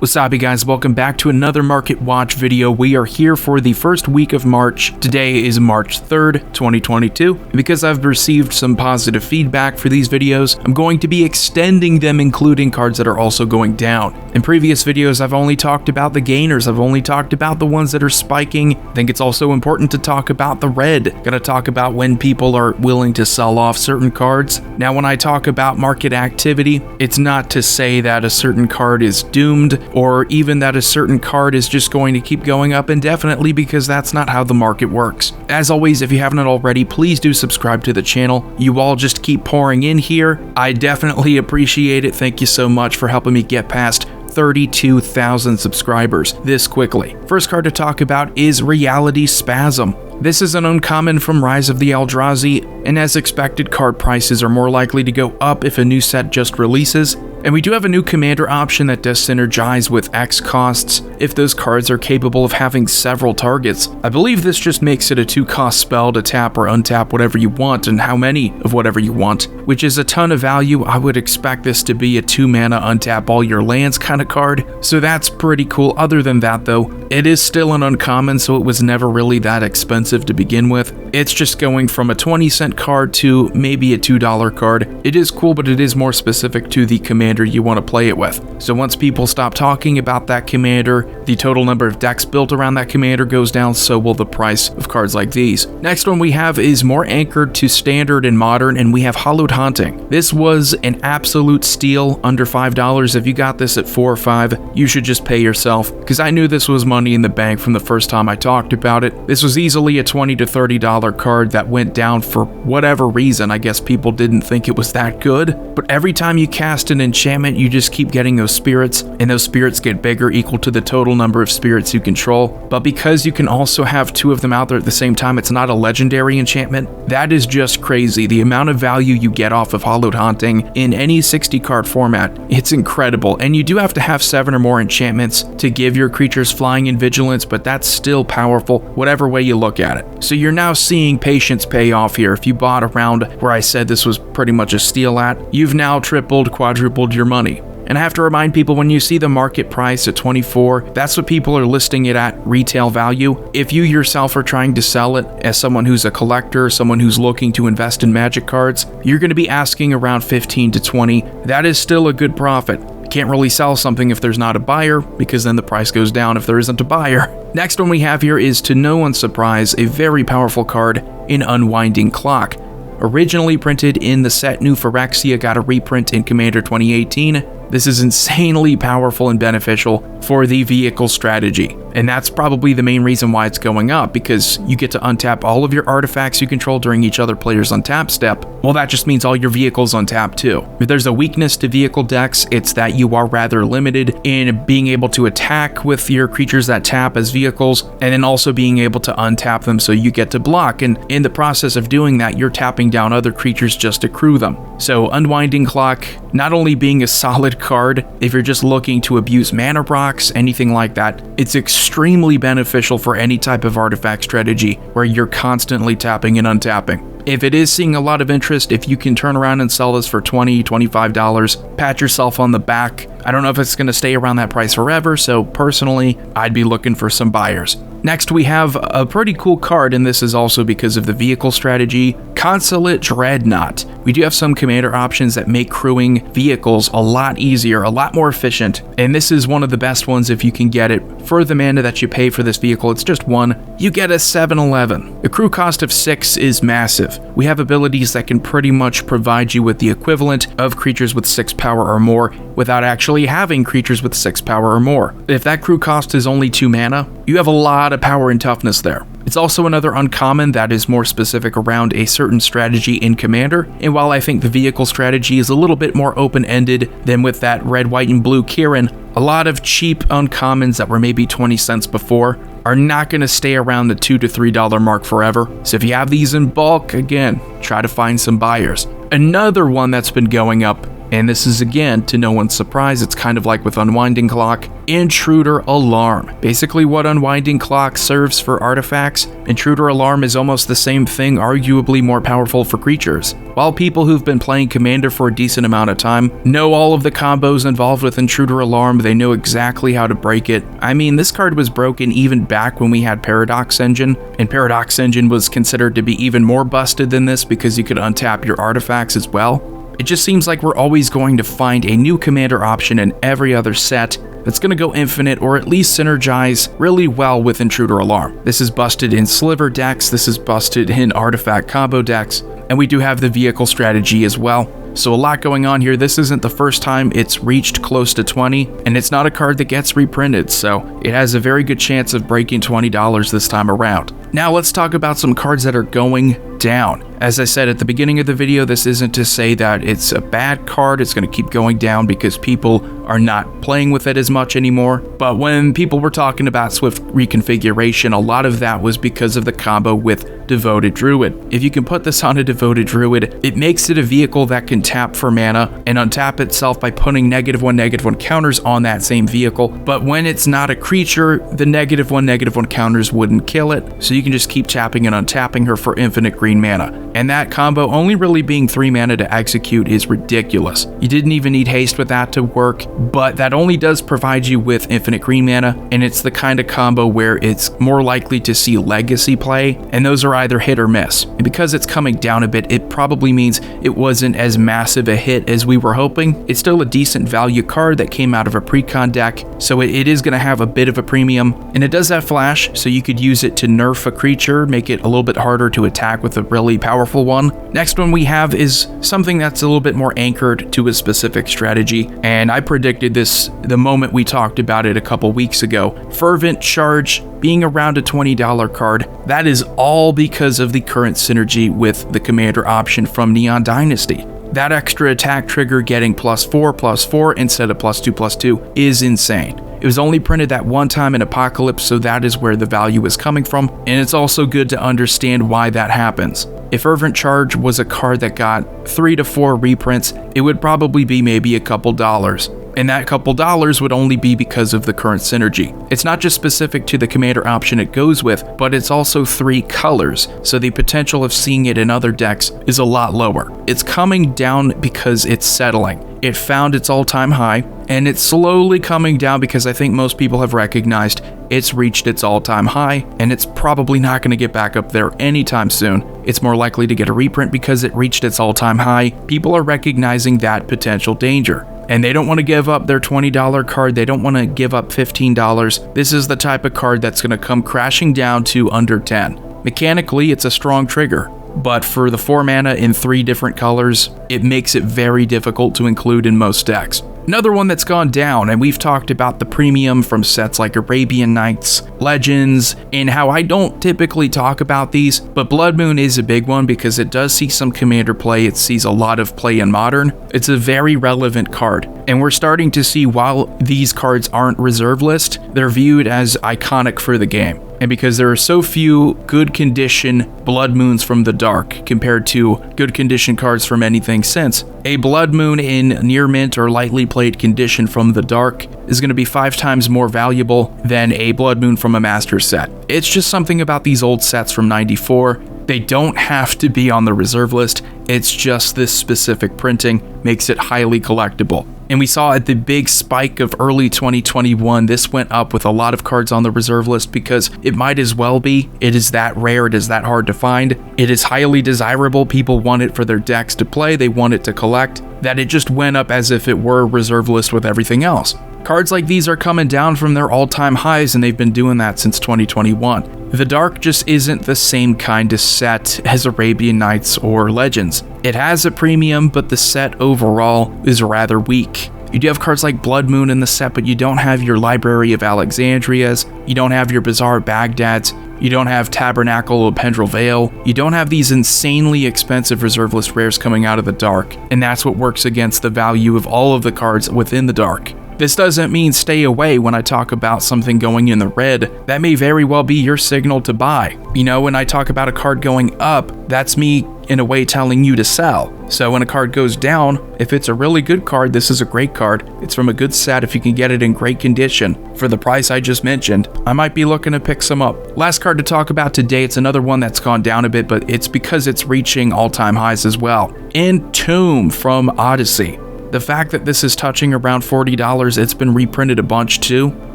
Wasabi guys, welcome back to another Market Watch video. We are here for the first week of March. Today is March 3rd, 2022. And because I've received some positive feedback for these videos, I'm going to be extending them, including cards that are also going down. In previous videos, I've only talked about the gainers. I've only talked about the ones that are spiking. I think it's also important to talk about the red. Gonna talk about when people are willing to sell off certain cards. Now, when I talk about market activity, it's not to say that a certain card is doomed, or even that a certain card is just going to keep going up indefinitely, because that's not how the market works. As always, if you haven't already, please do subscribe to the channel. You all just keep pouring in here. I definitely appreciate it. Thank you so much for helping me get past 32,000 subscribers this quickly. First card to talk about is Reality Spasm. This is an uncommon from Rise of the Eldrazi, and as expected, card prices are more likely to go up if a new set just releases. And we do have a new commander option that does synergize with X costs if those cards are capable of having several targets. I believe this just makes it a 2-cost spell to tap or untap whatever you want and how many of whatever you want, which is a ton of value. I would expect this to be a 2-mana untap all your lands kind of card, so that's pretty cool. Other than that though, it is still an uncommon, so it was never really that expensive to begin with. It's just going from a 20-cent card to maybe a $2 card. It is cool, but it is more specific to the commander you want to play it with. So once people stop talking about that commander, the total number of decks built around that commander goes down, so will the price of cards like these. Next one we have is more anchored to standard and modern, and we have Hallowed Haunting. This was an absolute steal, under $5. If you got this at $4 or $5, you should just pay yourself, because I knew this was money in the bank from the first time I talked about it. This was easily a $20 to $30 card that went down for whatever reason. I guess people didn't think it was that good, but every time you cast an enchantment, you just keep getting those spirits, and those spirits get bigger, equal to the total number of spirits you control. But because you can also have 2 of them out there at the same time, it's not a legendary enchantment. That is just crazy. The amount of value you get off of Hallowed Haunting in any 60-card format, it's incredible. And you do have to have 7 or more enchantments to give your creatures flying and vigilance, but that's still powerful, whatever way you look at it. So you're now seeing patience pay off here. If you bought around where I said this was pretty much a steal at, you've now tripled, quadrupled your money. And I have to remind people, when you see the market price at 24, that's what people are listing it at retail value. If you yourself are trying to sell it as someone who's a collector, someone who's looking to invest in Magic cards, you're going to be asking around 15 to 20. That is still a good profit. Can't really sell something if there's not a buyer, because then the price goes down if there isn't a buyer. Next one we have here is, to no one's surprise, a very powerful card in Unwinding Clock. Originally printed in the set New Phyrexia, got a reprint in Commander 2018. This is insanely powerful and beneficial for the vehicle strategy. And that's probably the main reason why it's going up, because you get to untap all of your artifacts you control during each other player's untap step. Well, that just means all your vehicles untap too. If there's a weakness to vehicle decks, it's that you are rather limited in being able to attack with your creatures that tap as vehicles, and then also being able to untap them so you get to block. And in the process of doing that, you're tapping down other creatures just to crew them. So Unwinding Clock, not only being a solid card if you're just looking to abuse mana rocks, anything like that, it's extremely beneficial for any type of artifact strategy where you're constantly tapping and untapping. If it is seeing a lot of interest, if you can turn around and sell this for $20, $25, pat yourself on the back. I don't know if it's going to stay around that price forever, so personally, I'd be looking for some buyers. Next, we have a pretty cool card, and this is also because of the vehicle strategy, Consulate Dreadnought. We do have some commander options that make crewing vehicles a lot easier, a lot more efficient, and this is one of the best ones if you can get it. For the mana that you pay for this vehicle, it's just 1. You get a 7/11. The crew cost of 6 is massive. We have abilities that can pretty much provide you with the equivalent of creatures with 6 power or more without actually having creatures with 6 power or more. If that crew cost is only 2 mana, you have a lot of power and toughness there. It's also another uncommon that is more specific around a certain strategy in Commander, and while I think the vehicle strategy is a little bit more open-ended than with that red, white, and blue Kieran, a lot of cheap uncommons that were maybe 20 cents before are not going to stay around the $2 to $3 mark forever. So if you have these in bulk, again, try to find some buyers. Another one that's been going up And this is, again, to no one's surprise, it's kind of like with Unwinding Clock, Intruder Alarm. Basically what Unwinding Clock serves for artifacts, Intruder Alarm is almost the same thing, arguably more powerful for creatures. While people who've been playing Commander for a decent amount of time know all of the combos involved with Intruder Alarm, they know exactly how to break it. I mean, this card was broken even back when we had Paradox Engine, and Paradox Engine was considered to be even more busted than this because you could untap your artifacts as well. It just seems like we're always going to find a new Commander option in every other set that's going to go infinite or at least synergize really well with Intruder Alarm. This is busted in Sliver decks, this is busted in Artifact combo decks, and we do have the vehicle strategy as well. So a lot going on here. This isn't the first time it's reached close to 20, and it's not a card that gets reprinted, so it has a very good chance of breaking $20 this time around. Now let's talk about some cards that are going down. As I said at the beginning of the video, this isn't to say that it's a bad card, it's going to keep going down because people are not playing with it as much anymore. But when people were talking about Swift reconfiguration, a lot of that was because of the combo with Devoted Druid. If you can put this on a Devoted Druid, it makes it a vehicle that can tap for mana and untap itself by putting -1/-1 counters on that same vehicle. But when it's not a creature, the -1/-1 counters wouldn't kill it, so you can just keep tapping and untapping her for infinite green mana. And that combo only really being 3 mana to execute is ridiculous. You didn't even need haste with that to work, but that only does provide you with infinite green mana, and it's the kind of combo where it's more likely to see legacy play, and those are either hit or miss. And because it's coming down a bit, it probably means it wasn't as massive a hit as we were hoping. It's still a decent value card that came out of a precon deck, so it is going to have a bit of a premium, and it does have flash, so you could use it to nerf a creature, make it a little bit harder to attack with a really powerful one. Next one we have is something that's a little bit more anchored to a specific strategy, and I predicted this the moment we talked about it a couple weeks ago. Fervent Charge being around a $20 card, that is all because of the current synergy with the Commander option from Neon Dynasty. That extra attack trigger getting +4/+4 instead of +2/+2 is insane. It was only printed that one time in Apocalypse, so that is where the value is coming from, and it's also good to understand why that happens. If Fervent Charge was a card that got 3 to 4 reprints, it would probably be maybe a couple dollars. And that couple dollars would only be because of the current synergy. It's not just specific to the Commander option it goes with, but it's also 3 colors, so the potential of seeing it in other decks is a lot lower. It's coming down because it's settling. It found its all-time high, and it's slowly coming down because I think most people have recognized it's reached its all-time high, and it's probably not going to get back up there anytime soon. It's more likely to get a reprint because it reached its all-time high. People are recognizing that potential danger, and they don't want to give up their $20 card, they don't want to give up $15. This is the type of card that's going to come crashing down to under 10. Mechanically, it's a strong trigger, but for the 4 mana in 3 different colors, it makes it very difficult to include in most decks. Another one that's gone down, and we've talked about the premium from sets like Arabian Nights, Legends, and how I don't typically talk about these, but Blood Moon is a big one because it does see some Commander play, it sees a lot of play in Modern. It's a very relevant card, and we're starting to see while these cards aren't reserve list, they're viewed as iconic for the game. And because there are so few good condition Blood Moons from the Dark compared to good condition cards from anything since, a Blood Moon in near mint or lightly played condition from the Dark is going to be 5 times more valuable than a Blood Moon from a Master set. It's just something about these old sets from '94. They don't have to be on the reserve list, it's just this specific printing makes it highly collectible. And we saw at the big spike of early 2021, this went up with a lot of cards on the reserve list because it might as well be. It is that rare, it is that hard to find. It is highly desirable, people want it for their decks to play, they want it to collect, that it just went up as if it were reserve list with everything else. Cards like these are coming down from their all-time highs, and they've been doing that since 2021. The Dark just isn't the same kind of set as Arabian Nights or Legends. It has a premium, but the set overall is rather weak. You do have cards like Blood Moon in the set, but you don't have your Library of Alexandrias, you don't have your Bazaar Baghdad's, you don't have Tabernacle of Pendrell Vale, you don't have these insanely expensive reserve list rares coming out of the Dark, and that's what works against the value of all of the cards within the Dark. This doesn't mean stay away when I talk about something going in the red. That may very well be your signal to buy. You know, when I talk about a card going up, that's me in a way telling you to sell. So when a card goes down, if it's a really good card, this is a great card. It's from a good set. If you can get it in great condition for the price I just mentioned, I might be looking to pick some up. Last card to talk about today, it's another one that's gone down a bit, but it's because it's reaching all-time highs as well. Entomb from Odyssey. The fact that this is touching around $40, it's been reprinted a bunch too,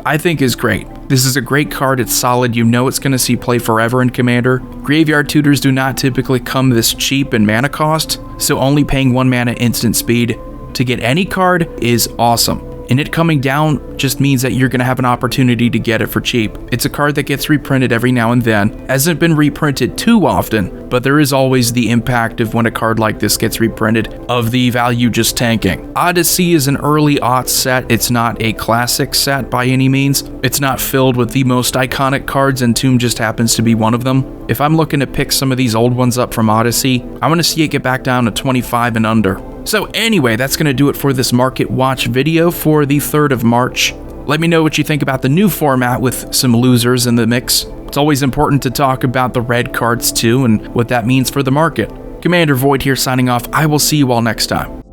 I think is great. This is a great card, it's solid, you know it's going to see play forever in Commander. Graveyard tutors do not typically come this cheap in mana cost, so only paying 1 mana instant speed to get any card is awesome. And it coming down just means that you're going to have an opportunity to get it for cheap. It's a card that gets reprinted every now and then. Hasn't been reprinted too often, but there is always the impact of when a card like this gets reprinted of the value just tanking. Odyssey is an early aught set. It's not a classic set by any means. It's not filled with the most iconic cards, and Entomb just happens to be one of them. If I'm looking to pick some of these old ones up from Odyssey, I want to see it get back down to 25 and under. So anyway, that's going to do it for this Market Watch video for the 3rd of March. Let me know what you think about the new format with some losers in the mix. It's always important to talk about the red cards too and what that means for the market. Commander Void here signing off. I will see you all next time.